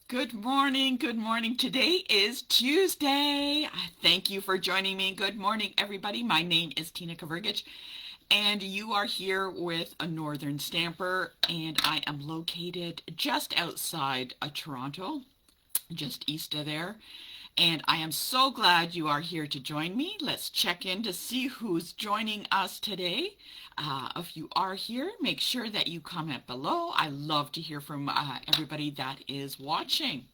Good morning. Good morning. Today is Tuesday. Thank you for joining me. Good morning, everybody. My name is Tina Kavrgich, and you are here with a Northern Stamper, and I am located just outside of Toronto, just east of there. And I am so glad you are here to join me. Let's check in to see who's joining us today. If you are here, make sure that you comment below. I love to hear from everybody that is watching.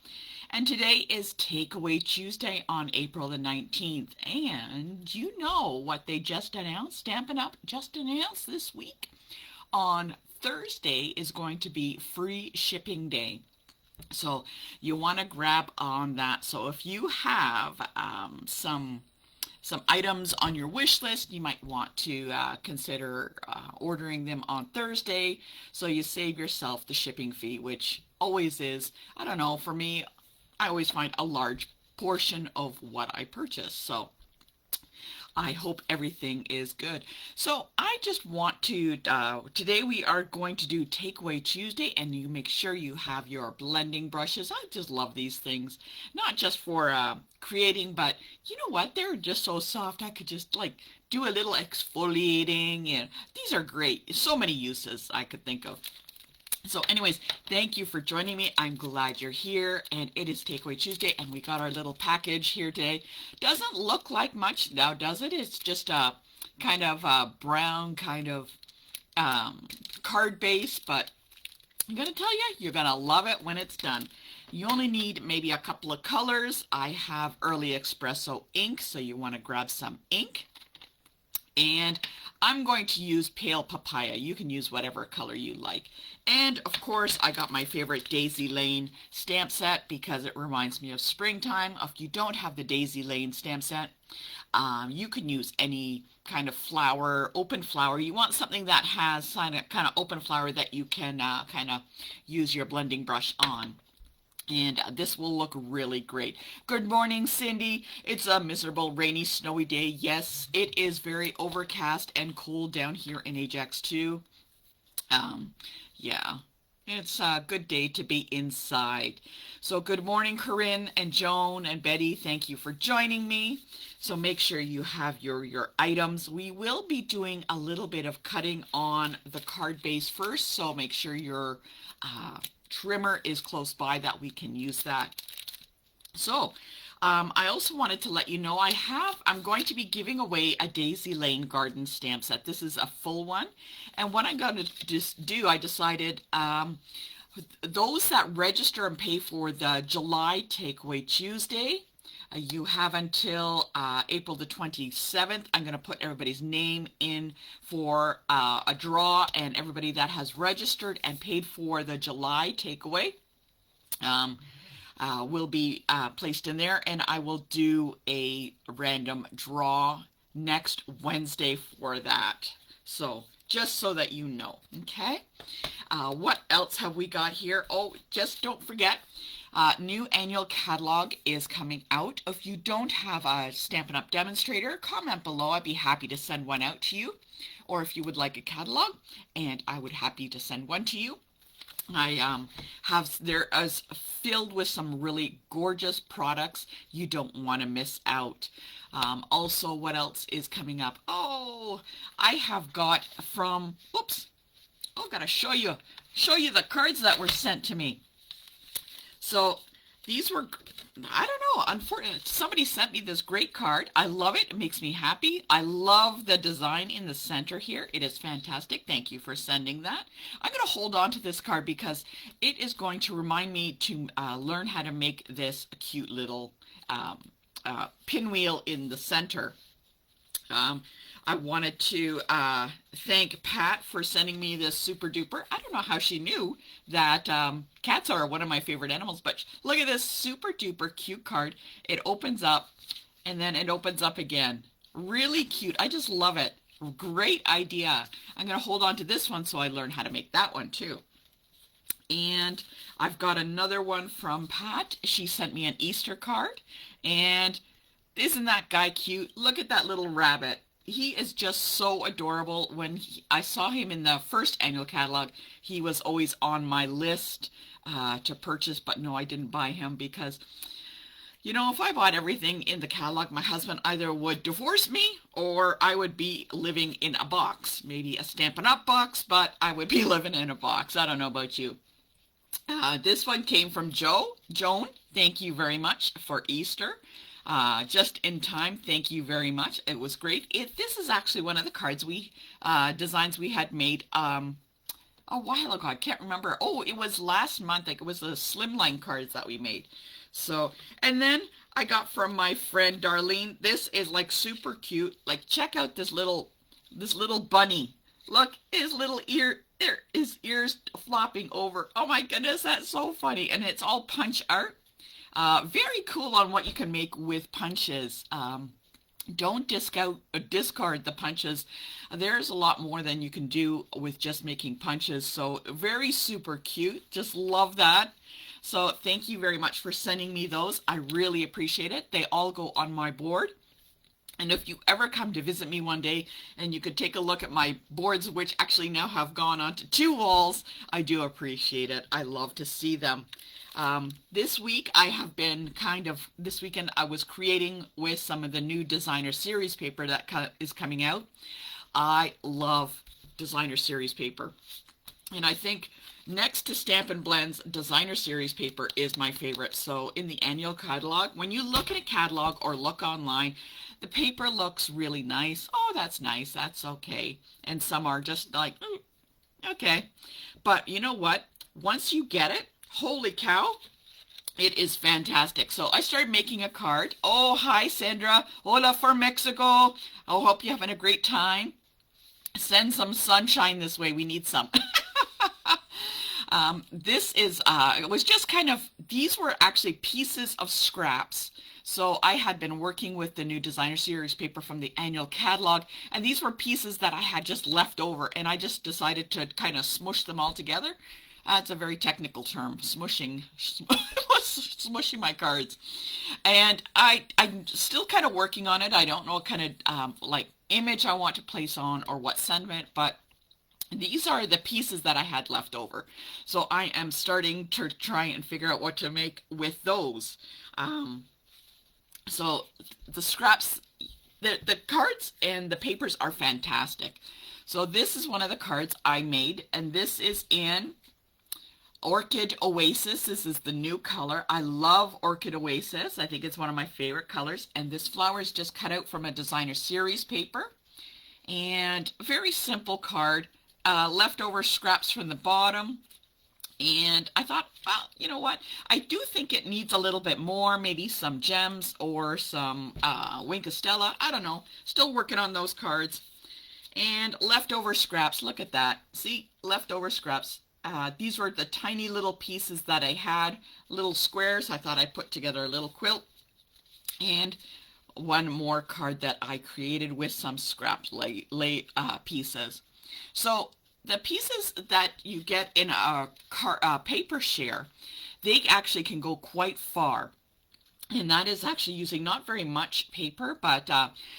And today is Takeaway Tuesday on April the 19th. And you know what they just announced? Stampin' Up! Just announced this week. On Thursday is going to be free shipping day. So you want to grab on that. So if you have some items on your wish list, you might want to consider ordering them on Thursday, so you save yourself the shipping fee, which always is, I don't know, for me, I always find a large portion of what I purchase. So I hope everything is good. So I just want to, today we are going to do Takeaway Tuesday, and you make sure you have your blending brushes. I just love these things, not just for creating, but you know what? They're just so soft. I could just like do a little exfoliating, and these are great. So many uses I could think of. So anyways, thank you for joining me. I'm glad you're here, and it is Takeaway Tuesday, and we got our little package here today. Doesn't look like much now, does it? It's just a kind of a brown kind of card base, but I'm going to tell you, you're going to love it when it's done. You only need maybe a couple of colors. I have Early Espresso ink, so you want to grab some ink. And I'm going to use Pale Papaya. You can use whatever color you like. And of course, I got my favorite Daisy Lane stamp set because it reminds me of springtime. If you don't have the Daisy Lane stamp set, you can use any kind of flower, open flower. You want something that has kind of open flower that you can kind of use your blending brush on. And this will look really great. Good morning, Cindy. It's a miserable, rainy, snowy day. Yes, it is very overcast and cold down here in Ajax too. Um, yeah, it's a good day to be inside. So good morning, Corinne and Joan and Betty. Thank you for joining me. So make sure you have your items. We will be doing a little bit of cutting on the card base first. So make sure your trimmer is close by that we can use that. So I also wanted to let you know I'm going to be giving away a Daisy Lane garden stamp set. This is a full one. And what I'm going to just do, I decided those that register and pay for the July Takeaway Tuesday, you have until April the 27th. I'm going to put everybody's name in for a draw, and everybody that has registered and paid for the July takeaway will be placed in there, and I will do a random draw next Wednesday for that. So just so that you know, okay? What else have we got here? Oh, just don't forget, new annual catalog is coming out. If you don't have a Stampin' Up! Demonstrator, comment below. I'd be happy to send one out to you. Or if you would like a catalog, and I would happy to send one to you. I there is filled with some really gorgeous products you don't want to miss out. Also, what else is coming up? Oh, I have got from, oops, oh, gotta show you the cards that were sent to me. So these were, I don't know, unfortunately, somebody sent me this great card. I love it. It makes me happy. I love the design in the center here. It is fantastic. Thank you for sending that. I'm going to hold on to this card because it is going to remind me to learn how to make this cute little pinwheel in the center. I wanted to thank Pat for sending me this super duper. I don't know how she knew that cats are one of my favorite animals, but look at this super duper cute card. It opens up and then it opens up again. Really cute. I just love it. Great idea. I'm going to hold on to this one so I learn how to make that one too. And I've got another one from Pat. She sent me an Easter card. And isn't that guy cute? Look at that little rabbit. he is just so adorable. When I saw him in the first annual catalog, he was always on my list to purchase, but no, I didn't buy him because, you know, if I bought everything in the catalog, my husband either would divorce me or I would be living in a box. Maybe a Stampin' Up! Box, but I would be living in a box. I don't know about you. This one came from Joan, thank you very much for Easter. Just in time, thank you very much. It was great. This is actually one of the cards designs we had made a while ago. I can't remember. Oh, it was last month. Like, it was the slimline cards that we made. So, and then I got from my friend Darlene. This is like super cute. Like, check out this little bunny. Look, his little ear, there, his ears flopping over. Oh my goodness, that's so funny. And it's all punch art. Very cool on what you can make with punches. Don't discard the punches. There's a lot more than you can do with just making punches. So very super cute. Just love that. So thank you very much for sending me those. I really appreciate it. They all go on my board. And if you ever come to visit me one day and you could take a look at my boards, which actually now have gone onto 2 walls, I do appreciate it. I love to see them. This week this weekend I was creating with some of the new designer series paper that is coming out. I love designer series paper. And I think next to Stampin' Blend's designer series paper is my favorite. So in the annual catalog, when you look at a catalog or look online, the paper looks really nice. Oh, that's nice. That's okay. And some are just like, okay. But you know what? Once you get it, holy cow, it is fantastic. So I started making a card. Oh, hi, Sandra. Hola from Mexico. I hope you're having a great time. Send some sunshine this way. We need some. It was just these were actually pieces of scraps. So I had been working with the new designer series paper from the annual catalog, and these were pieces that I had just left over, and I just decided to kind of smush them all together. It's a very technical term, smushing, smushing my cards. And I'm still kind of working on it. I don't know what kind of image I want to place on or what sentiment, but these are the pieces that I had left over. So I am starting to try and figure out what to make with those. So the scraps, the cards and the papers are fantastic. So this is one of the cards I made, and this is in Orchid Oasis. This is the new color. I love Orchid Oasis. I think it's one of my favorite colors. And this flower is just cut out from a designer series paper. And a very simple card. Leftover scraps from the bottom. And I thought, well, you know what? I do think it needs a little bit more, maybe some gems or some Wink of Stella. I don't know. Still working on those cards. And leftover scraps. Look at that. See? Leftover scraps. These were the tiny little pieces that I had. Little squares. I thought I'd put together a little quilt. And one more card that I created with some scrap pieces. So the pieces that you get in a paper share, they actually can go quite far. And that is actually using not very much paper, but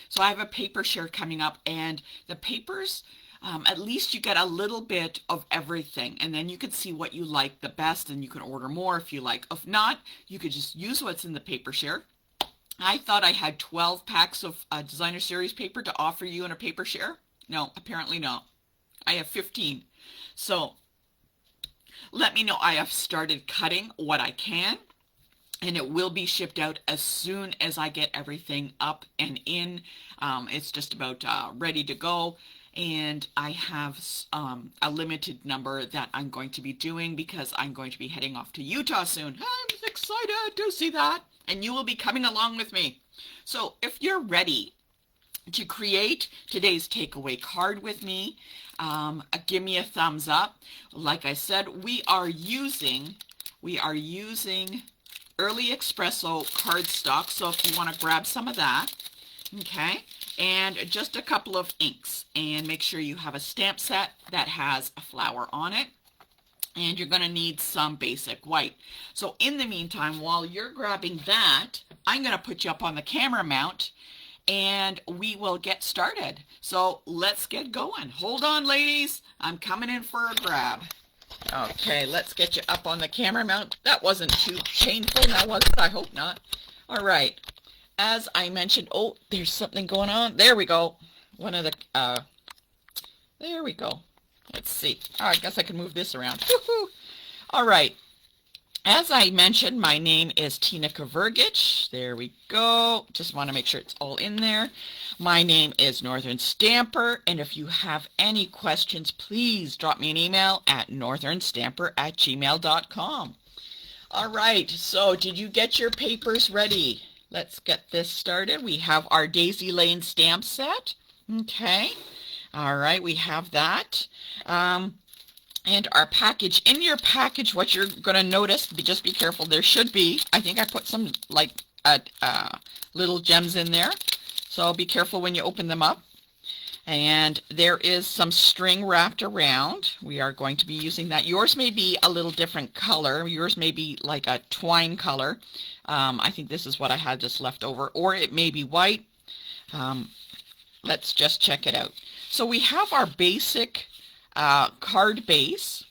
so I have a paper share coming up, and the papers, at least you get a little bit of everything, and then you can see what you like the best, and you can order more if you like. If not, you could just use what's in the paper share. I thought I had 12 packs of designer series paper to offer you in a paper share. No, apparently not. I have 15. So let me know. I have started cutting what I can, and it will be shipped out as soon as I get everything up and in. It's just about ready to go. And I have a limited number that I'm going to be doing because I'm going to be heading off to Utah soon. I'm excited to see that. And you will be coming along with me. So if you're ready to create today's takeaway card with me, give me a thumbs up. Like I said, we are using Early Espresso cardstock. So if you want to grab some of that, okay, and just a couple of inks, and make sure you have a stamp set that has a flower on it. And you're going to need some basic white. So in the meantime, while you're grabbing that, I'm going to put you up on the camera mount, and we will get started. So let's get going. Hold on, ladies. I'm coming in for a grab. Okay, let's get you up on the camera mount. That wasn't too painful, now was it? I hope not. All right. As I mentioned, oh, there's something going on. There we go. One of the, there we go. Let's see. Oh, I guess I can move this around. All right. As I mentioned, my name is Tina Kavergich. There we go. Just want to make sure it's all in there. My name is Northern Stamper, and if you have any questions, please drop me an email at northernstamper@gmail.com. All right, so did you get your papers ready? Let's get this started. We have our Daisy Lane stamp set. Okay. All right, we have that. And our package. In your package, what you're going to notice, just be careful, there should be, I think I put some like little gems in there, so be careful when you open them up. And there is some string wrapped around. We are going to be using that. Yours may be a little different color. Yours may be like a twine color. I think this is what I had just left over, or it may be white. Let's just check it out. So we have our basic card base,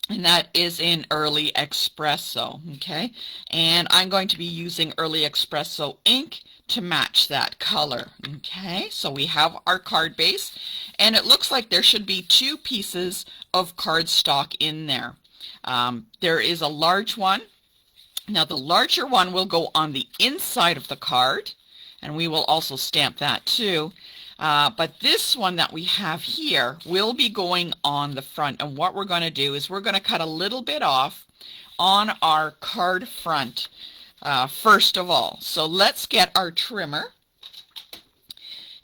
and that is in Early Espresso. Okay, and I'm going to be using Early Espresso ink to match that color. Okay, so we have our card base, and it looks like there should be 2 pieces of cardstock in there. There is a large one. Now the larger one will go on the inside of the card, and we will also stamp that too. But this one that we have here will be going on the front. And what we're going to do is we're going to cut a little bit off on our card front first of all. So let's get our trimmer.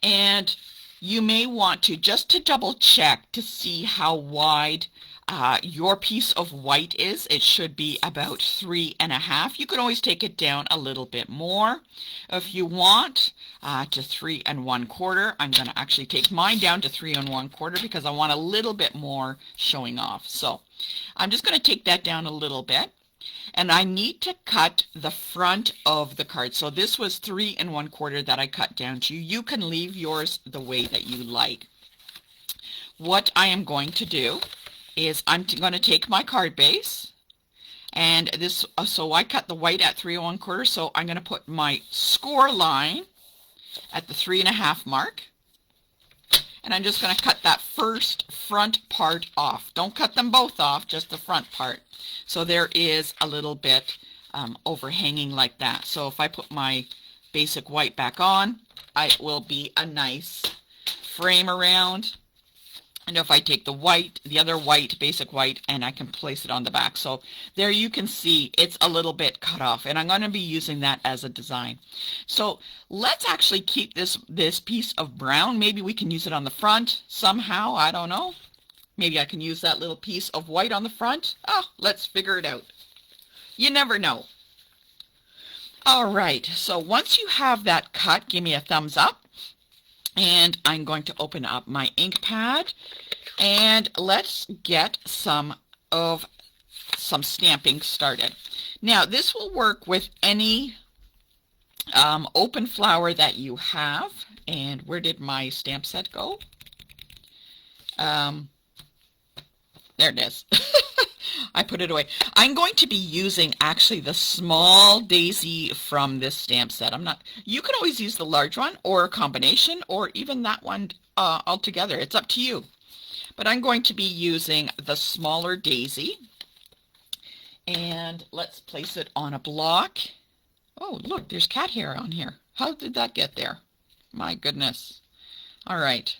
And you may want to, just to double check to see how wide your piece of white is. It should be about 3.5. You can always take it down a little bit more if you want to 3 1/4. I'm going to actually take mine down to 3 1/4 because I want a little bit more showing off. So I'm just going to take that down a little bit, and I need to cut the front of the card. So this was 3 1/4 that I cut down to. You can leave yours the way that you like. What I am going to do is I'm going to take my card base, and this, so I cut the white at 3 1/4, so I'm going to put my score line at the 3.5 mark, and I'm just going to cut that first front part off. Don't cut them both off, just the front part. So there is a little bit overhanging like that. So if I put my basic white back on, it will be a nice frame around. And if I take the white, the other white, basic white, and I can place it on the back. So there you can see it's a little bit cut off, and I'm going to be using that as a design. So let's actually keep this piece of brown. Maybe we can use it on the front somehow. I don't know. Maybe I can use that little piece of white on the front. Oh, let's figure it out. You never know. All right, so once you have that cut, give me a thumbs up. And I'm going to open up my ink pad, and let's get some stamping started. Now this will work with any open flower that you have. And where did my stamp set go? There it is. I put it away. I'm going to be using actually the small daisy from this stamp set. You can always use the large one or a combination, or even that one altogether. It's up to you. But I'm going to be using the smaller daisy. And let's place it on a block. Oh, look, there's cat hair on here. How did that get there? My goodness. All right.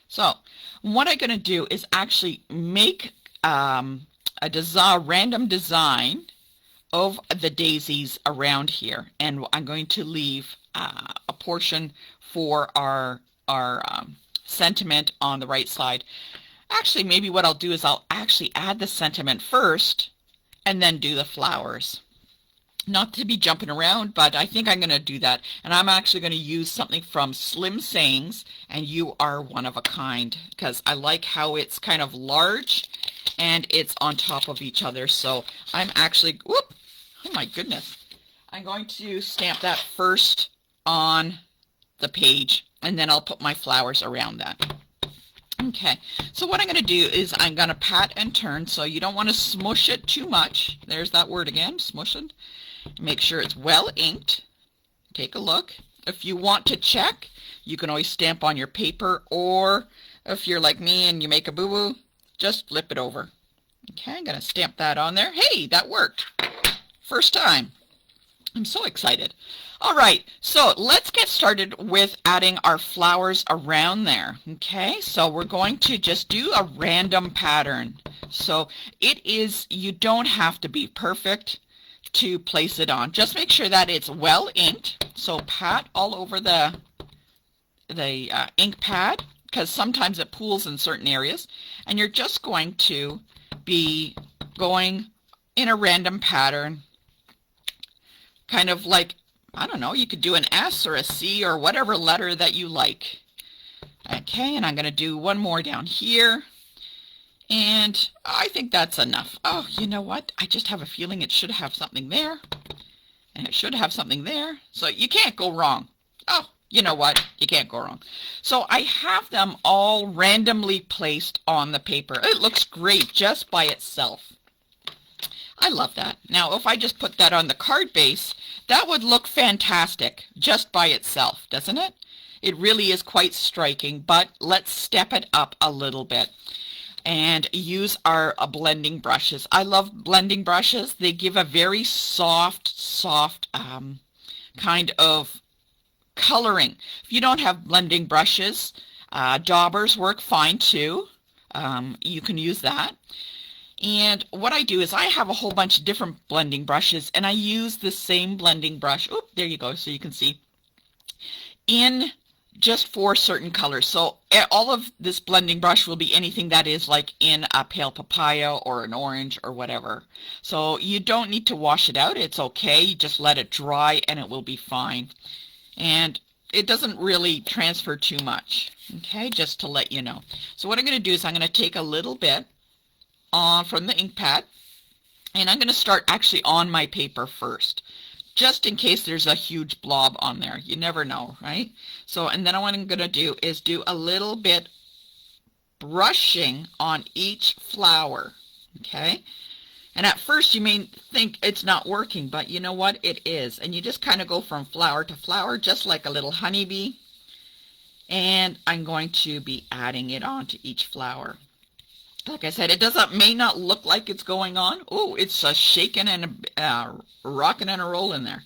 So what I'm going to do is actually make a random design of the daisies around here, and I'm going to leave a portion for our sentiment on the right side. Actually, maybe what I'll do is I'll actually add the sentiment first and then do the flowers. Not to be jumping around, but I think I'm going to do that. And I'm actually going to use something from Slim Sayings, and You Are One of a Kind, because I like how it's kind of large and it's on top of each other. So I'm actually, whoop, oh my goodness. I'm going to stamp that first on the page, and then I'll put my flowers around that. Okay, so what I'm going to do is I'm going to pat and turn, so you don't want to smush it too much. There's that word again, smush it. Make sure it's well inked. Take a look. If you want to check, you can always stamp on your paper, or if you're like me and you make a boo-boo, just flip it over. Okay, I'm going to stamp that on there. Hey, that worked. First time. I'm so excited. All right, so let's get started with adding our flowers around there. Okay, so we're going to just do a random pattern. So you don't have to be perfect to place it on. Just make sure that it's well inked. So pat all over the ink pad, because sometimes it pools in certain areas. And you're just going to be going in a random pattern, kind of like, I don't know, you could do an S or a C or whatever letter that you like. Okay, and I'm going to do one more down here. And I think that's enough. Oh, you know what? I just have a feeling it should have something there. And it should have something there. So you can't go wrong. Oh, you know what? You can't go wrong. So I have them all randomly placed on the paper. It looks great just by itself. I love that. Now, if I just put that on the card base, that would look fantastic just by itself, doesn't it? It really is quite striking, but let's step it up a little bit and use our blending brushes. I love blending brushes. They give a very soft kind of coloring. If you don't have blending brushes, daubers work fine too. You can use that. And what I do is I have a whole bunch of different blending brushes, and I use the same blending brush. Oh, there you go, so you can see, in just for certain colors. So all of this blending brush will be anything that is like in a pale papaya or an orange or whatever. So you don't need to wash it out. It's okay. You just let it dry and it will be fine. And it doesn't really transfer too much. Okay, just to let you know. So what I'm going to do is I'm going to take a little bit from the ink pad, and I'm going to start actually on my paper first, just in case there's a huge blob on there. You never know, right? So, and then what I'm going to do is do a little bit brushing on each flower, okay? And at first you may think it's not working, but you know what? It is. And you just kind of go from flower to flower, just like a little honeybee. And I'm going to be adding it onto each flower. Like I said, it may not look like it's going on. Oh, it's a shaking and a rocking and a rolling there.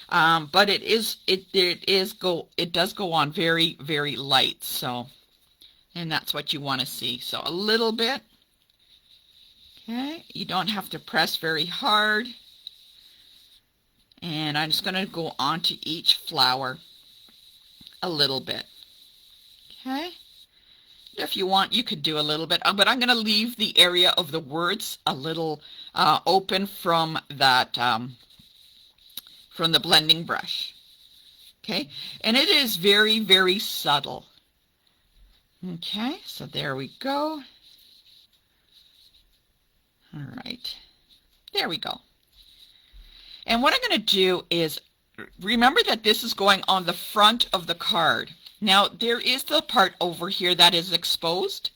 But it does go on very, very light. So, and that's what you want to see. So a little bit. Okay, you don't have to press very hard. And I'm just going to go onto each flower a little bit. Okay. If you want, you could do a little bit, but I'm going to leave the area of the words a little open from that, from the blending brush. Okay, and it is very, very subtle. Okay, so there we go. All right, there we go. And what I'm going to do is, remember that this is going on the front of the card. Now, there is the part over here that is exposed.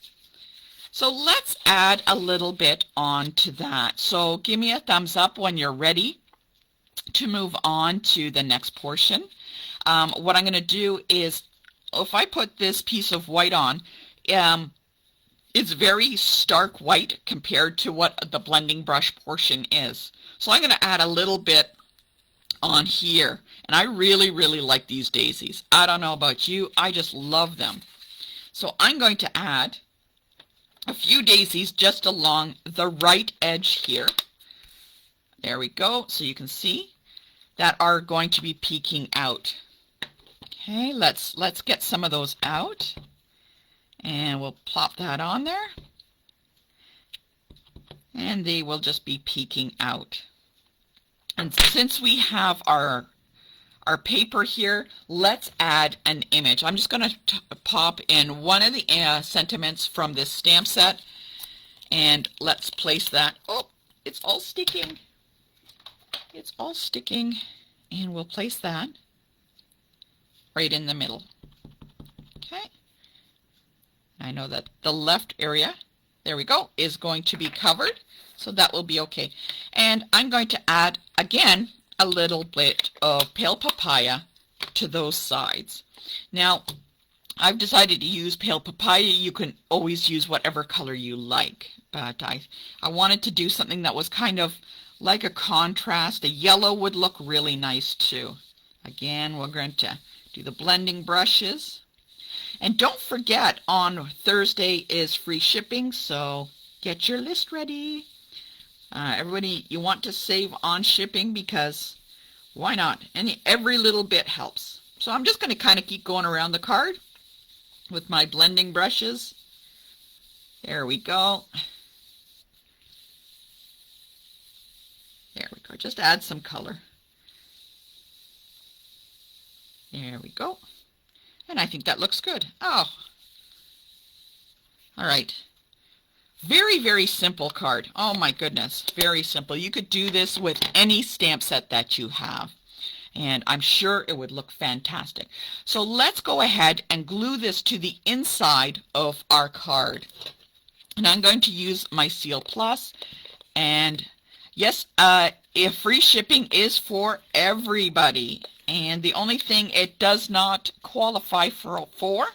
So let's add a little bit on to that. So give me a thumbs up when you're ready to move on to the next portion. What I'm going to do is, if I put this piece of white on, it's very stark white compared to what the blending brush portion is. So I'm going to add a little bit on here, and I really, really like these daisies. I don't know about you, I just love them. So I'm going to add a few daisies just along the right edge here. There we go, so you can see that are going to be peeking out. Okay, let's get some of those out, and we'll plop that on there, and they will just be peeking out. And since we have our paper here, let's add an image. I'm just going to pop in one of the sentiments from this stamp set, and let's place that. Oh, it's all sticking. It's all sticking, and we'll place that. right in the middle. Okay. I know that the left area, there we go, is going to be covered, so that will be okay. And I'm going to add, again, a little bit of pale papaya to those sides. Now, I've decided to use pale papaya. You can always use whatever color you like, but I wanted to do something that was kind of like a contrast. A yellow would look really nice too. Again, we're going to do the blending brushes. And don't forget, on Thursday is free shipping, so get your list ready. Everybody, you want to save on shipping because why not? Every little bit helps. So I'm just going to kind of keep going around the card with my blending brushes. There we go. There we go. Just add some color. There we go. And I think that looks good. Oh. All right. Very, very simple card. Oh my goodness. Very simple. You could do this with any stamp set that you have. And I'm sure it would look fantastic. So let's go ahead and glue this to the inside of our card. And I'm going to use my Seal Plus. And yes, if free shipping is for everybody. And the only thing it does not qualify for,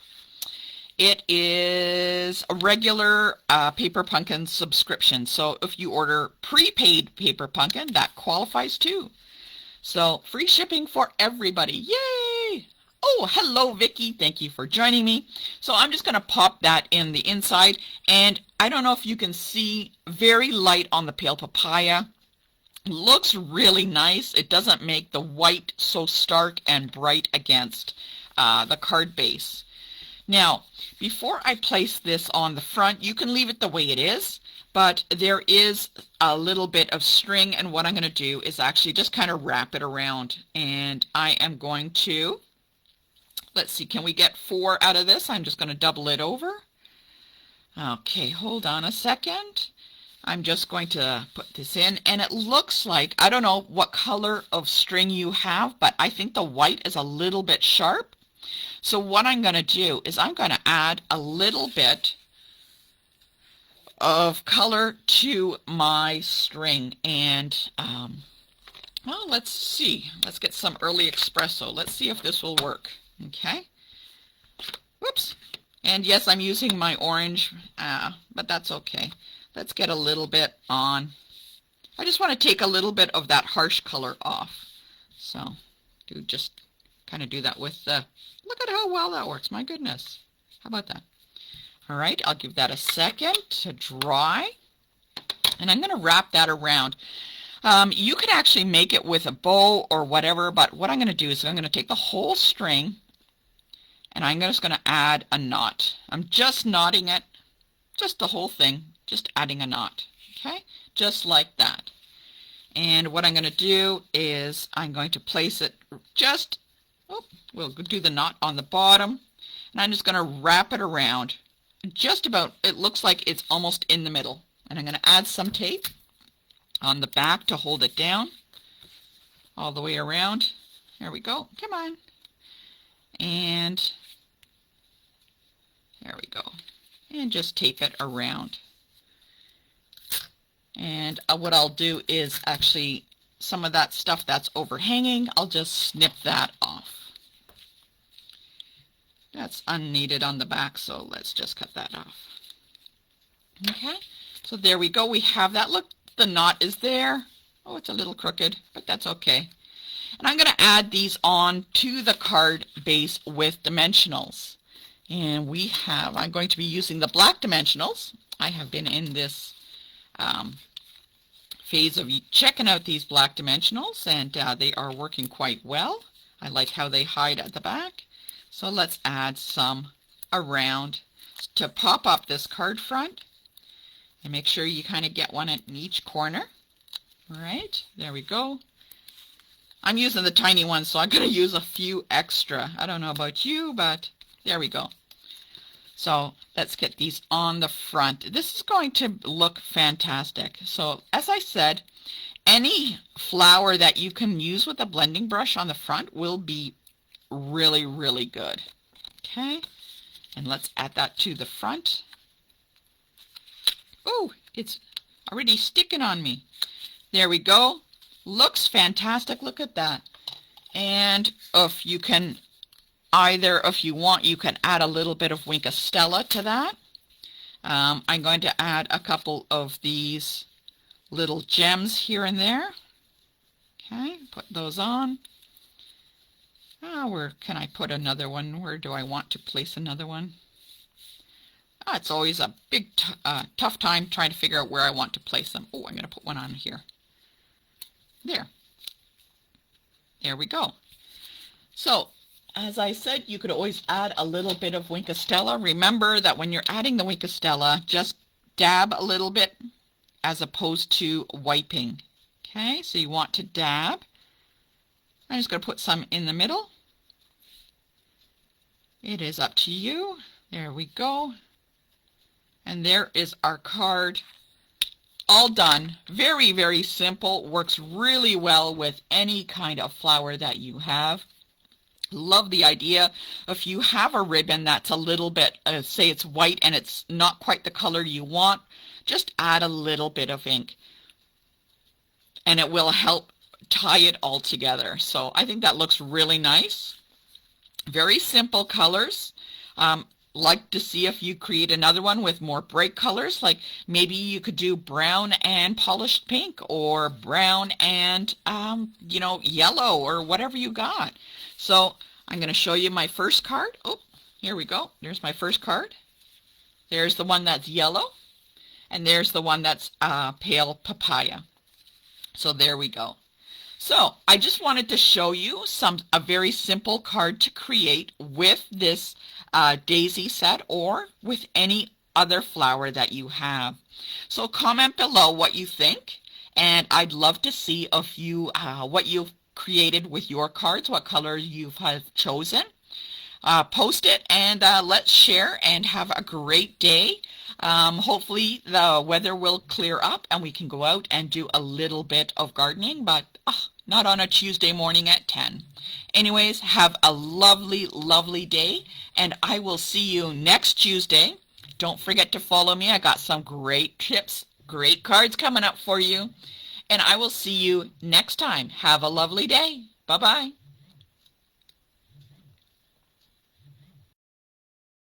it is a regular Paper Pumpkin subscription. So if you order prepaid Paper Pumpkin, that qualifies too. So free shipping for everybody. Yay! Oh, hello, Vicky. Thank you for joining me. So I'm just going to pop that in the inside. And I don't know if you can see, very light on the pale papaya. Looks really nice. It doesn't make the white so stark and bright against the card base. Now, before I place this on the front, you can leave it the way it is, but there is a little bit of string, and what I'm going to do is actually just kind of wrap it around. And I am going to, let's see, can we get 4 out of this? I'm just going to double it over. Okay, hold on a second. I'm just going to put this in, and it looks like, I don't know what color of string you have, but I think the white is a little bit sharp. So what I'm going to do is I'm going to add a little bit of color to my string. And, well, let's see. Let's get some early espresso. Let's see if this will work. Okay. Whoops. And yes, I'm using my orange, but that's okay. Let's get a little bit on. I just want to take a little bit of that harsh color off. So just kind of do that with the, look at how well that works. My goodness. How about that? All right, I'll give that a second to dry. And I'm going to wrap that around. You could actually make it with a bow or whatever, but what I'm going to do is I'm going to take the whole string and I'm just going to add a knot. I'm just knotting it, just the whole thing. Just adding a knot, okay? Just like that. And what I'm going to do is I'm going to place it just, we'll do the knot on the bottom, and I'm just going to wrap it around. Just about, it looks like it's almost in the middle. And I'm going to add some tape on the back to hold it down all the way around. There we go. Come on. And there we go. And just tape it around. And what I'll do is actually some of that stuff that's overhanging, I'll just snip that off. That's unneeded on the back, so let's just cut that off. Okay, so there we go. We have that. Look, the knot is there. Oh, it's a little crooked, but that's okay. And I'm going to add these on to the card base with dimensionals. And I'm going to be using the black dimensionals. I have been in this phase of checking out these black dimensionals, and they are working quite well. I like how they hide at the back. So let's add some around to pop up this card front, and make sure you kind of get one in each corner. All right, there we go. I'm using the tiny one, so I'm going to use a few extra. I don't know about you, but there we go. So let's get these on the front. This is going to look fantastic. So as I said, any flower that you can use with a blending brush on the front will be really, really good. Okay, and let's add that to the front. Oh, it's already sticking on me. There we go. Looks fantastic. Look at that. And if you can, if you want, you can add a little bit of Winka Stella to that. I'm going to add a couple of these little gems here and there. Okay, put those on. Where can I put another one? Where do I want to place another one? It's always a big, tough time trying to figure out where I want to place them. Oh, I'm going to put one on here. There. There we go. So, as I said, you could always add a little bit of Winka Stella. Remember that when you're adding the Winka Stella, just dab a little bit as opposed to wiping. Okay, so you want to dab. I'm just going to put some in the middle. It is up to you. There we go. And there is our card all done. Very, very simple. Works really well with any kind of flower that you have. Love the idea. If you have a ribbon that's a little bit, say it's white and it's not quite the color you want, just add a little bit of ink and it will help tie it all together. So I think that looks really nice. Very simple colors. Like to see if you create another one with more bright colors, like maybe you could do brown and polished pink, or brown and yellow, or whatever you got. So I'm going to show you my first card. Oh, here we go. There's my first card. There's the one that's yellow, and there's the one that's pale papaya. So there we go. So I just wanted to show you a very simple card to create with this daisy set, or with any other flower that you have. So comment below what you think, and I'd love to see if you what you've created with your cards, what color you have chosen. Post it, and let's share and have a great day. Hopefully the weather will clear up and we can go out and do a little bit of gardening, but not on a Tuesday morning at 10. Anyways, have a lovely, lovely day, and I will see you next Tuesday. Don't forget to follow me. I got some great tips, great cards coming up for you, and I will see you next time. Have a lovely day. Bye-bye.